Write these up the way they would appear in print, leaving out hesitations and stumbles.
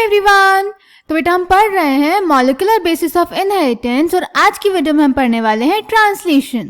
Everyone, तो बेटा हम पढ़ रहे हैं मॉलिक्यूलर बेसिस ऑफ इनहेरिटेंस और आज की वीडियो में हम पढ़ने वाले हैं ट्रांसलेशन।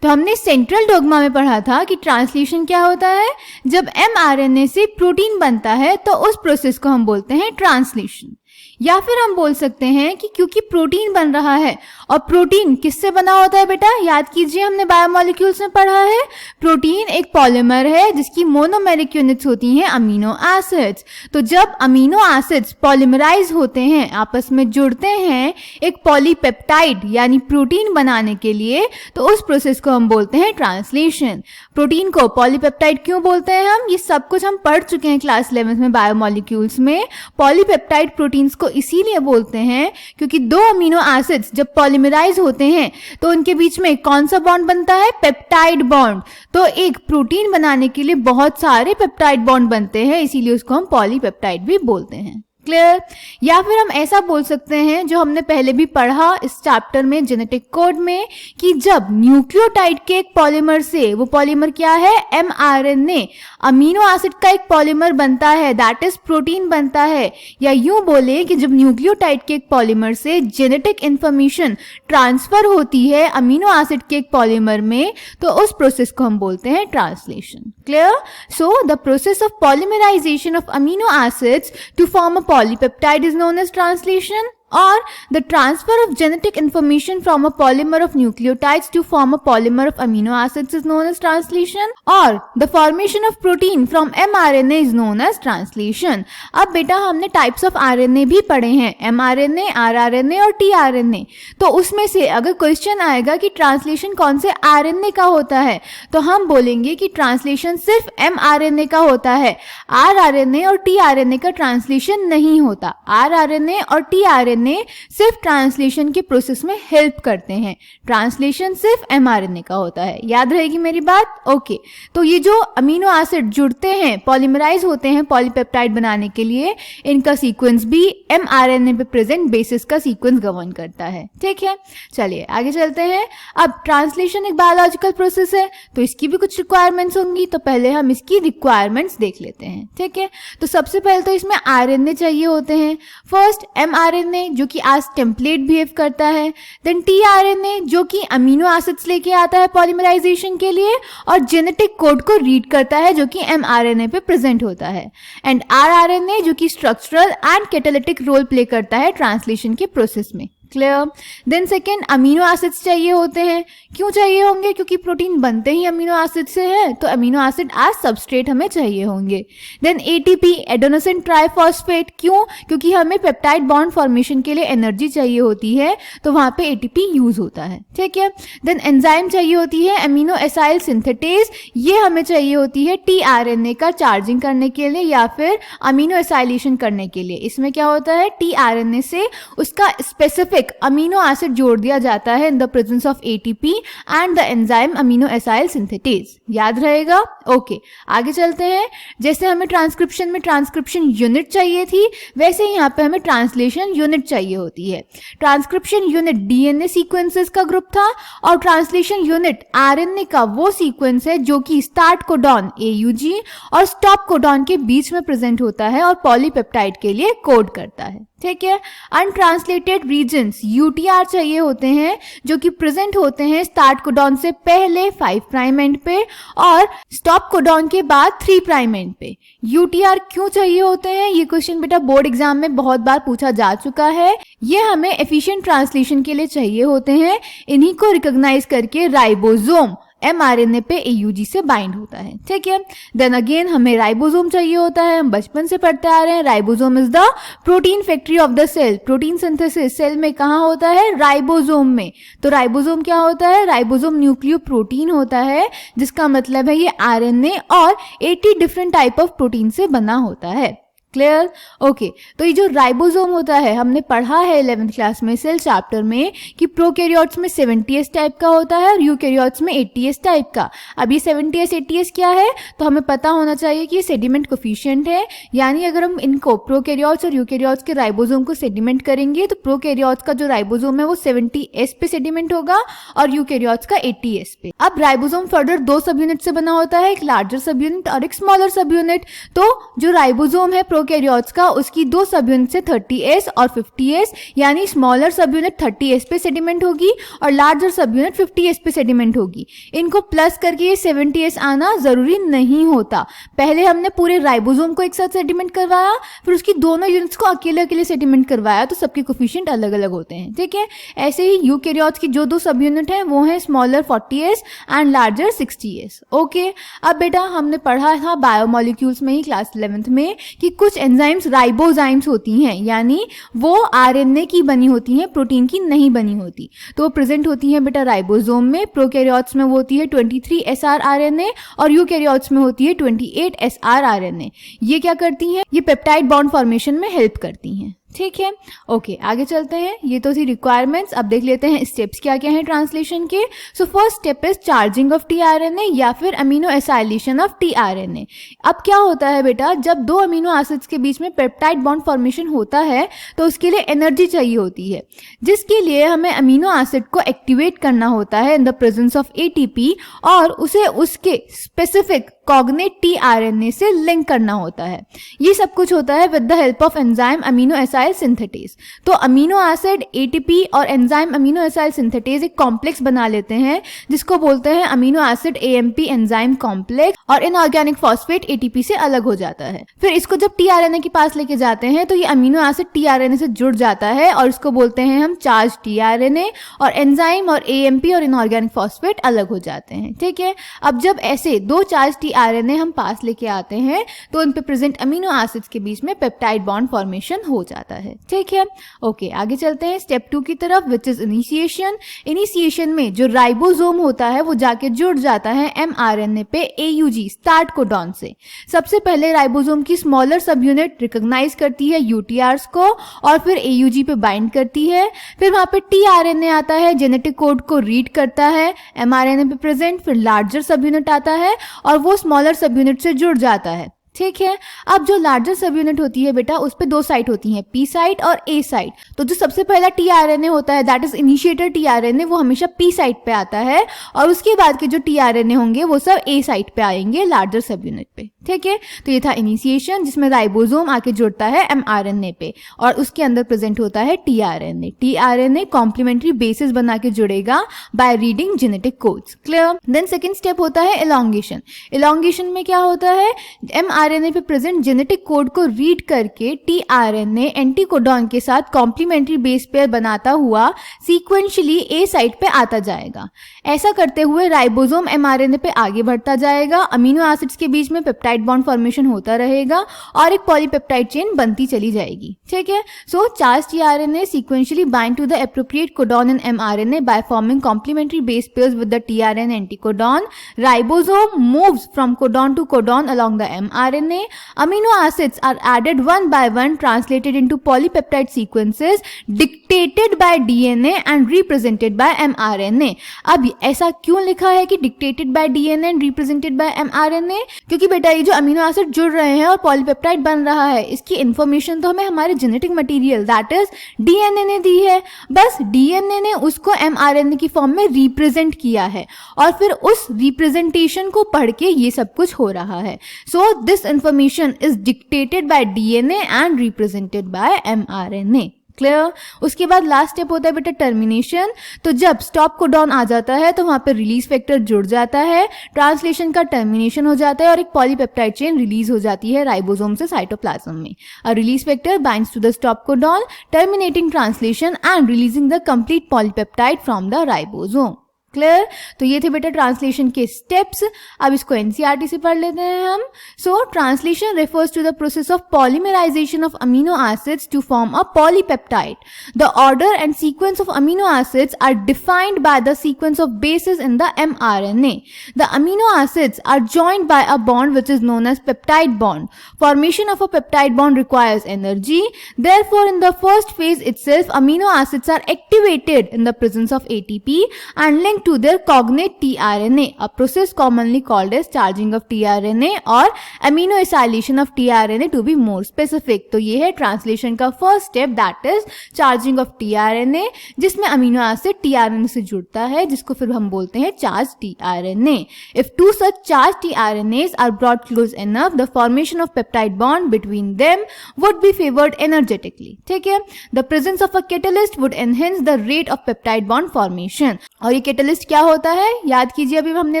तो हमने सेंट्रल डोग्मा में पढ़ा था कि ट्रांसलेशन क्या होता है। जब mRNA से प्रोटीन बनता है तो उस प्रोसेस को हम बोलते हैं ट्रांसलेशन। या फिर हम बोल सकते हैं कि क्योंकि प्रोटीन बन रहा है, और प्रोटीन किससे बना होता है बेटा, याद कीजिए हमने बायोमोलिक्यूल्स में पढ़ा है। प्रोटीन एक पॉलीमर है जिसकी मोनोमेरिक यूनिट्स होती हैं अमीनो एसिड्स। तो जब अमीनो एसिड्स पॉलीमराइज होते हैं, आपस में जुड़ते हैं एक पॉलीपेप्टाइड यानी प्रोटीन बनाने के लिए, तो उस प्रोसेस को हम बोलते हैं ट्रांसलेशन। प्रोटीन को पॉलीपेप्टाइड क्यों बोलते हैं हम, ये सब कुछ हम पढ़ चुके हैं क्लास 11 में बायोमोलिक्यूल्स में। पॉलीपेप्टाइड प्रोटीन्स को इसीलिए बोलते हैं क्योंकि दो अमीनो एसिड्स जब पॉलीमराइज होते हैं तो उनके बीच में कौन सा बॉन्ड बनता है, पेप्टाइड बॉन्ड। तो एक प्रोटीन बनाने के लिए बहुत सारे पेप्टाइड बॉन्ड बनते हैं, इसीलिए उसको हम पॉलीपेप्टाइड भी बोलते हैं। क्लियर। या फिर हम ऐसा बोल सकते हैं जो हमने पहले भी पढ़ा इस चैप्टर में जेनेटिक कोड में, कि जब न्यूक्लियोटाइड के एक पॉलीमर से, वो पॉलीमर क्या है, mRNA, अमीनो एसिड का एक पॉलीमर बनता है, दैट इज प्रोटीन बनता है। या यूं बोले कि जब न्यूक्लियोटाइड के एक पॉलीमर से जेनेटिक इंफॉर्मेशन ट्रांसफर होती है अमीनो एसिड के एक पॉलीमर में, तो उस प्रोसेस को हम बोलते हैं translation. Clear. So the process of polymerisation of amino acids to form a polypeptide is known as translation, or the transfer of genetic information from a polymer of nucleotides to form a polymer of amino acids is known as translation, or the formation of protein from mRNA is known as translation। अब बेटा हमने types of RNA भी पढ़े हैं, mRNA, rRNA और tRNA। तो उसमें से अगर क्वेश्चन आएगा कि ट्रांसलेशन कौन से RNA का होता है, तो हम बोलेंगे कि ट्रांसलेशन सिर्फ mRNA का होता है, rRNA और tRNA का ट्रांसलेशन नहीं होता। rRNA और tRNA सिर्फ ट्रांसलेशन के प्रोसेस में हेल्प करते हैं, ट्रांसलेशन सिर्फ mRNA का होता है। याद रहेगी मेरी बात। ओके। तो ये जो अमीनो एसिड जुड़ते हैं, पॉलीमराइज होते हैं पॉलीपेप्टाइड बनाने के लिए, इनका सीक्वेंस भी mRNA पे प्रेजेंट बेसिस का सीक्वेंस गवर्न करता है। ठीक है, चलिए आगे चलते हैं। अब ट्रांसलेशन एक बायोलॉजिकल प्रोसेस है तो इसकी भी कुछ रिक्वायरमेंट्स होंगी, तो पहले हम इसकी रिक्वायरमेंट्स देख लेते हैं। ठीक है, तो सबसे पहले तो इसमें RNA चाहिए होते हैं। फर्स्ट mRNA जो कि आज टेम्पलेट बिहेव करता है, देन tRNA जो कि अमीनो एसिड्स लेके आता है पॉलीमराइजेशन के लिए और जेनेटिक कोड को रीड करता है जो कि mRNA पे प्रेजेंट होता है, एंड rRNA जो कि structural and catalytic role play करता है ट्रांसलेशन के प्रोसेस में। Clear. Then second, amino acids चाहिए होते हैं। क्यों चाहिए होंगे, क्योंकि प्रोटीन बनते ही अमीनो एसिड से है, तो अमीनो एसिड एज सबस्ट्रेट हमें चाहिए होंगे। देन एटीपी, एडेनोसिन ट्राइफॉस्फेट, क्यों, क्योंकि हमें पेप्टाइड बॉन्ड फॉर्मेशन के लिए एनर्जी चाहिए होती है, तो वहां पे एटीपी यूज होता है। ठीक है। देन एंजाइम चाहिए होती है अमीनो एसाइल सिंथेटेज, ये हमें चाहिए होती है tRNA का चार्जिंग करने के लिए या फिर अमीनो एसाइलेशन करने के लिए। इसमें क्या होता है, tRNA से उसका स्पेसिफिक अमीनो एसिड जोड़ दिया जाता है in the presence of ATP and the enzyme amino acyl synthetase. याद रहेगा। ओके, आगे चलते हैं। जैसे हमें ट्रांसक्रिप्शन में ट्रांसक्रिप्शन यूनिट चाहिए थी, वैसे ही यहाँ पे हमें ट्रांसलेशन यूनिट चाहिए होती है। ट्रांसक्रिप्शन यूनिट डीएनए सीक्वेंसेस का ग्रुप था और ट्रांसलेशन यूनिट आरएनए का वो सीक्वेंस है जो कि स्टार्ट कोडॉन AUG और स्टॉप कोडॉन के बीच में प्रेजेंट होता है और पॉलीपेप्टाइड के लिए कोड करता है। ठीक है। अनट्रांसलेटेड रीजन्स UTR चाहिए होते हैं जो कि प्रेजेंट होते हैं स्टार्ट कोडॉन से पहले 5 प्राइम एंड पे और स्टॉप कोडॉन के बाद 3 प्राइम एंड पे। UTR क्यों चाहिए होते हैं, ये क्वेश्चन बेटा बोर्ड एग्जाम में बहुत बार पूछा जा चुका है। ये हमें एफिशिएंट ट्रांसलेशन के लिए चाहिए होते हैं। इन्हीं को रिकॉग्नाइज करके राइबोसोम mRNA पे AUG से बाइंड होता है। ठीक है। देन अगेन हमें राइबोसोम चाहिए होता है, हम बचपन से पढ़ते आ रहे हैं, ribosome is the protein factory of the cell. Protein synthesis cell में कहाँ होता है, राइबोसोम में। तो राइबोसोम क्या होता है, राइबोसोम न्यूक्लियो प्रोटीन होता है, जिसका मतलब है ये RNA और 80 डिफरेंट टाइप ऑफ प्रोटीन से बना होता है। क्लियर। ओके। तो ये जो राइबोसोम होता है, हमने पढ़ा है 11th क्लास में सेल चैप्टर में कि प्रोकैरियोट्स में 70S टाइप का होता है और यूकैरियोट्स में 80S टाइप का। अब ये 70S 80S क्या है, तो हमें पता होना चाहिए कि ये सेडिमेंट कोफिशिएंट है, यानी अगर हम इनको प्रोकैरियोट्स और यूकैरियोट्स के राइबोसोम को सेडिमेंट करेंगे तो प्रोकैरियोट्स का जो राइबोसोम है वो 70S पे सेडिमेंट होगा और यूकैरियोट्स का 80S पे। अब राइबोसोम फर्दर 2 सब यूनिट से बना होता है, एक लार्जर सब यूनिट और एक स्मॉलर सब यूनिट। तो जो राइबोसोम है प्रोकैरियोट्स का उसकी 2 सब यूनिट से 30s और 50s, यानी स्मॉलर सब यूनिट 30s पे सेडिमेंट होगी और लार्जर सब यूनिट 50s पे सेडिमेंट होगी। इनको प्लस करके ये 70s आना जरूरी नहीं होता। पहले हमने पूरे राइबोसोम को एक साथ सेडिमेंट करवाया, फिर उसकी दोनों यूनिट्स को अकेले अकेले सेडिमेंट करवाया, तो सबके कोफिशिएंट अलग अलग होते हैं। ठीक है, ऐसे ही यूकैरियोट्स की जो 2 सब यूनिट हैं वो हैं smaller 40s and larger 60s। Okay, अब बेटा हमने पढ़ा था बायोमोलिक्यूल्स में ही क्लास 11th में कि कुछ एंजाइम्स राइबोजाइम्स होती हैं, यानी वो आरएनए की बनी होती हैं, प्रोटीन की नहीं बनी होती। तो प्रेजेंट होती हैं बेटा राइबोसोम में। प्रोकैरियोट्स में वो होती है 23 SR RNA और यूकैरियोट्स में होती है 28 SR RNA। ये क्या करती हैं? ये पेप्टाइड बॉन्ड फॉर्मेशन में हेल्प करती हैं। ठीक है, ओके, आगे चलते हैं। ये तो थी रिक्वायरमेंट्स। अब देख लेते हैं स्टेप्स क्या क्या हैं ट्रांसलेशन के। So first step is charging of tRNA या फिर अमीनो एसाइलेशन ऑफ टीआरएनए। अब क्या होता है बेटा, जब 2 अमीनो एसिड्स के बीच में पेप्टाइड बॉन्ड फॉर्मेशन होता है तो उसके लिए एनर्जी चाहिए होती है, जिसके लिए हमें अमीनो एसिड को एक्टिवेट करना होता है in the presence of ATP और उसे उसके स्पेसिफिक कॉग्नेट टीआरएनए से लिंक करना होता है। ये सब कुछ होता है with the help of enzyme amino acyl synthetase. तो अमीनो एसिड, एटीपी और एंजाइम अमीनो एसाइल सिंथेटेज एक कॉम्प्लेक्स बना लेते हैं जिसको बोलते हैं amino acid AMP enzyme complex, और इनऑर्गेनिक फॉस्फेट एटीपी से अलग हो जाता है। फिर इसको जब टीआरएनए के पास लेके जाते हैं तो ये अमीनो एसिड टीआरएनए से जुड़ जाता है और इसको बोलते हैं हम चार्ज टीआरएनए, और एंजाइम और एएमपी और इनऑर्गेनिक फॉस्फेट अलग हो जाते हैं। ठीक है, अब जब ऐसे 2 चार्ज टीआरएनए हम पास लेके आते हैं तो उन पे प्रेजेंट अमीनो एसिड्स के बीच में पेप्टाइड बॉन्ड फॉर्मेशन हो जाता है। ठीक है, ओके, आगे चलते हैं स्टेप 2 की तरफ, विच इज इनिशिएशन। इनिशिएशन में जो राइबोसोम होता है वो जाके जुड़ जाता है एमआरएनए पे एयूजी स्टार्ट कोडॉन से। सबसे पहले राइबोसोम की स्मॉलर सब यूनिट रिकॉग्नाइज करती है यूटीआरस को और फिर एयूजी पे बाइंड करती है। फिर वहां पे टीआरएनए आता है, जेनेटिक कोड को रीड करता है एमआरएनए पे प्रेजेंट। फिर लार्जर सब यूनिट आता है और वो स्मॉलर सब यूनिट से जुड़ जाता है। ठीक है, अब जो लार्जर सब यूनिट होती है बेटा उस पे 2 साइट होती हैं, पी साइट और ए साइट। तो जो सबसे पहला टीआरएनए होता है दैट इज इनिशिएटर टीआरएनए, वो हमेशा पी साइट पे आता है और उसके बाद के जो टीआरएनए होंगे वो सब ए साइट पे आएंगे लार्जर सब यूनिट पे। ठीक है, तो ये था इनिशिएशन जिसमें राइबोसोम आके जुड़ता है एमआरएनए पे और उसके अंदर प्रेजेंट होता है टीआरएनए। टीआरएनए कॉम्प्लीमेंट्री बेसिस बना के जुड़ेगा by reading genetic codes. Clear? Then second step होता है एलोंगेशन। एलोंगेशन में क्या होता है, एमआरएनए पे प्रेजेंट जेनेटिक कोड को रीड करके टीआरएनए एंटीकोडॉन के साथ कॉम्प्लीमेंट्री बेस पेयर बनाता हुआ सीक्वेंशियली ए साइट पे आता जाएगा। ऐसा करते हुए राइबोसोम एमआरएनए पे आगे बढ़ता जाएगा, अमीनो एसिड्स के बीच में पेप्टाइड बॉन्ड फॉर्मेशन होता रहेगा और एक पॉलीपेप्टाइड चेन बनती चली जाएगी। ठीक है, so charge tRNA sequentially bind to the appropriate codon in mRNA by forming complementary base pairs with the tRNA anticodon. Ribosome moves from codon to codon along the mRNA. Amino acids are added one by one, translated into polypeptide sequences dictated by DNA and represented by mRNA. अब ऐसा क्यों लिखा है कि dictated by DNA and represented by mRNA? क्योंकि बेटा ये जो अमीनो एसिड जुड़ रहे हैं और पॉलीपेप्टाइड बन रहा है, इसकी इंफॉर्मेशन तो हमें हमारे genetic material that is DNA ने दी है। बस डीएनए ने उसको एमआरएनए की फॉर्म में रिप्रेजेंट किया है और फिर उस रिप्रेजेंटेशन को पढ़ के ये सब कुछ हो रहा है। So this information is dictated bye DNA and represented by mRNA. Clear? उसके बाद लास्ट स्टेप होता है बेटा टर्मिनेशन। तो जब स्टॉप कोडॉन आ जाता है तो वहां पे रिलीज फैक्टर जुड़ जाता है, ट्रांसलेशन का टर्मिनेशन हो जाता है और एक पॉलीपेप्टाइड चेन रिलीज हो जाती है राइबोसोम से साइटोप्लाज्म में। A release factor binds to the stop codon, terminating translation and releasing the complete polypeptide from the ribosome. Clear? तो ये थे बेटा ट्रांसलेशन के स्टेप्स। अब इसको एनसीईआरटी से पढ़ लेते हैं हम। So translation refers to the process of polymerisation of amino acids to form a polypeptide. The order and sequence of amino acids are defined by the sequence of bases in the mRNA. The amino acids are joined by a bond which is known as peptide bond. Formation of a peptide bond requires energy. Therefore, in the first phase itself, amino acids are activated in the presence of ATP and linked to their cognate tRNA, a process commonly called as charging of tRNA और amino acylation of tRNA to be more specific. तो ये है translation का first step, that is charging of tRNA, जिसमें amino acid tRNA से जुड़ता है, जिसको फिर हम बोलते हैं charge tRNA. If two such charged tRNAs are brought close enough, the formation of peptide bond between them would be favored energetically. ठीक है. The presence of a catalyst would enhance the rate of peptide bond formation. और ये catalyst क्या होता है? याद कीजिए, अभी हमने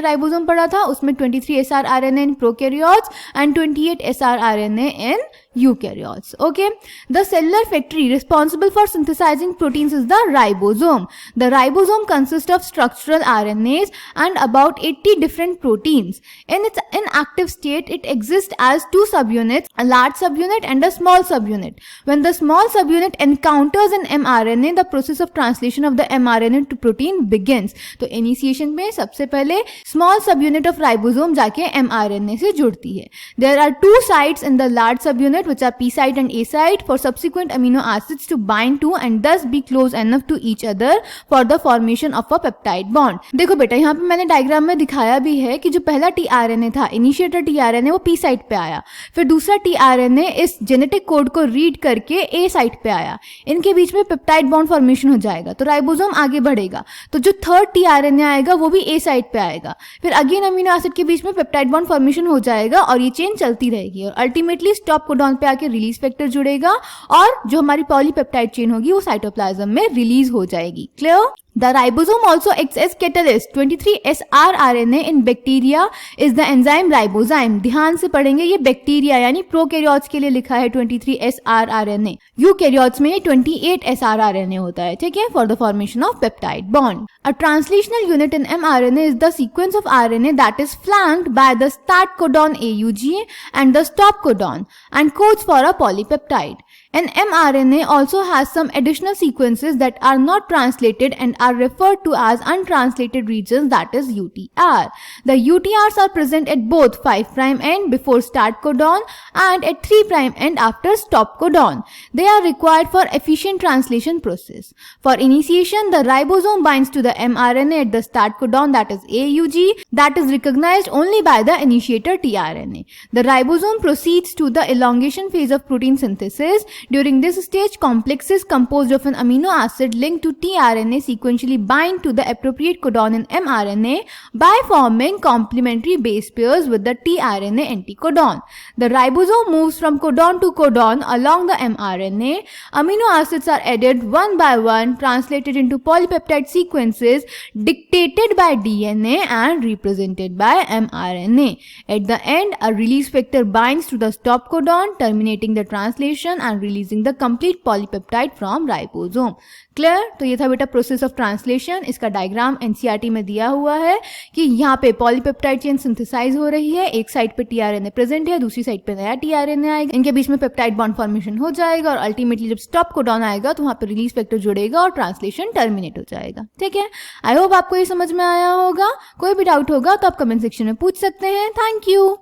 राइबोसोम पढ़ा था, उसमें 23 srRNA in prokaryotes and 28 srRNA in eukaryotes. Okay. The cellular factory responsible for synthesizing proteins is the ribosome. The ribosome consists of structural RNAs and about 80 different proteins. In its inactive state, it exists as two subunits, a large subunit and a small subunit. When the small subunit encounters an mRNA, the process of translation of the mRNA to protein begins. तो initiation में सबसे पहले small subunit of ribosome जाके mRNA से जुड़ती है. There are two sites in the large subunit which are P site and A site for subsequent amino acids to bind to and thus be close enough to each other for the formation of a peptide bond. देखो बेटा, यहाँ पे मैंने diagram में दिखाया भी है कि जो पहला tRNA था, इनिशिएटर tRNA, वो P साइट पे आया, फिर दूसरा tRNA इस जेनेटिक कोड को रीड करके A साइट पे आया, इनके बीच में पेप्टाइड बॉन्ड फॉर्मेशन हो जाएगा, तो राइबोसोम आगे बढ़ेगा, तो जो थर्ड tRNA आएगा वो भी A साइट पे आएगा, फिर अगेन अमीनो एसिड के बीच में पेप्टाइड बॉन्ड फॉर्मेशन हो जाएगा और ये चेन चलती रहेगी और अल्टीमेटली स्टॉप कोडॉन पे आके रिलीज फैक्टर जुड़ेगा और जो हमारी पॉलीपेप्टाइड चेन होगी वो साइटोप्लाज्म में रिलीज हो जाएगी. Clear? The ribosome also acts as catalyst. 23 srRNA in bacteria is the enzyme ribozyme. ध्यान से पढ़ेंगे, ये बैक्टीरिया यानी प्रोकैरियोट्स के लिए लिखा है 23 srRNA. यूकैरियोट्स में 28 srRNA होता है, ठीक है, for the formation of peptide bond. A translational unit in mRNA is the sequence of RNA that is flanked by the start codon AUG and the stop codon and codes for a polypeptide. An mRNA also has some additional sequences that are not translated and are referred to as untranslated regions, that is UTR. The UTRs are present at both 5' end before start codon and at 3' end after stop codon. They are required for efficient translation process. For initiation, the ribosome binds to the mRNA at the start codon, that is AUG, that is recognized only by the initiator tRNA. The ribosome proceeds to the elongation phase of protein synthesis. During this stage, complexes composed of an amino acid linked to tRNA sequentially bind to the appropriate codon in mRNA by forming complementary base pairs with the tRNA anticodon. The ribosome moves from codon to codon along the mRNA. Amino acids are added one by one, translated into polypeptide sequences dictated by DNA and represented by mRNA. At the end, a release factor binds to the stop codon, terminating the translation and releasing the complete polypeptide from ribosome. Clear? तो ये था बेटा process of translation. इसका diagram NCERT में दिया हुआ है कि यहाँ पे पॉलीपेप्टाइड चेन सिंथेसाइज हो रही है, एक साइड पे टीआरएनए प्रेजेंट है, दूसरी साइड पे नया टीआरएनए आएगा, इनके बीच में पेप्टाइड बॉन्ड फॉर्मेशन हो जाएगा और अल्टीमेटली जब स्टॉप कोडॉन आएगा तो वहाँ पे रिलीज फैक्टर जुड़ेगा और ट्रांसलेशन टर्मिनेट हो जाएगा. ठीक है, आई होप आपको ये समझ में आया होगा. कोई भी डाउट होगा तो आप कमेंट सेक्शन में पूछ सकते हैं. Thank you.